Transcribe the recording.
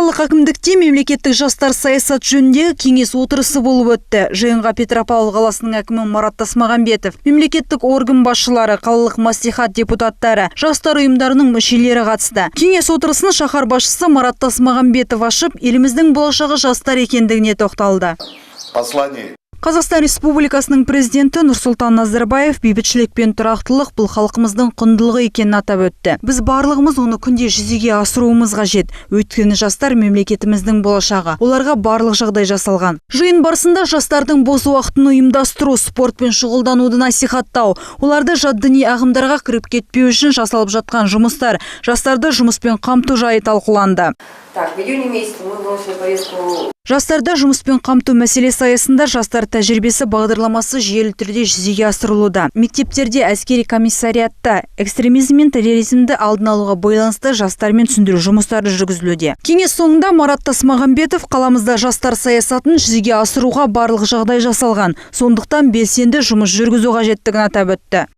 Қалалық әкімдікте мемлекеттік жастар саясат жөніндегі кеңес отырысы болып өтті. Жиынға Петропавл қаласының әкімі Марат Тасмағамбетов, мемлекеттік орган басшылары, қалалық мәслихат депутаттары, жастар ұйымдарының мүшелері қатысты. Кеңес отырысын шаһар басшысы Марат Тасмағамбетов ашып, еліміздің болашағы жастар екендігіне тоқталды. Қазақстан Республикасының президенті Нұрсұлтан Назарбаев бейбітшілік пен тұрақтылық бұл халқымыздың құндылығы екенін атап өтті. Біз барлығымыз оны күнде жүзеге асыруымыз қажет. Өйткені жастар мемлекетіміздің болашағы. Оларға барлық жағдай жасалған. Жиын барысында жастардың бос уақытын ұйымдастыру, спортпен шұғылдануды насихаттау, оларды жат діни ағымдарға кіріп кетпеу үшін жасалып жатқан жұмыстар, жастарды жұмыспен қамту жайы талқыланды. В июне месяце мы выносим повестку. Жастарды жұмыспен қамту мәселесі аясында жастар тәжірибесі бағдарламасы жүйелі түрде жүзеге асырылуда. Мектептерде, әскери комиссариатта экстремизм мен терроризмді алдын алуға байланысты жастармен түсіндіру жұмыстары жүргізілуде. Кеңес соңында Марат Тасмағамбетов қаламызда жастар саясатын жүзеге асыруға барлық жағдай жасалған. Сондықтан белсенді жұмыс жүргізу қажеттігін атап өтті.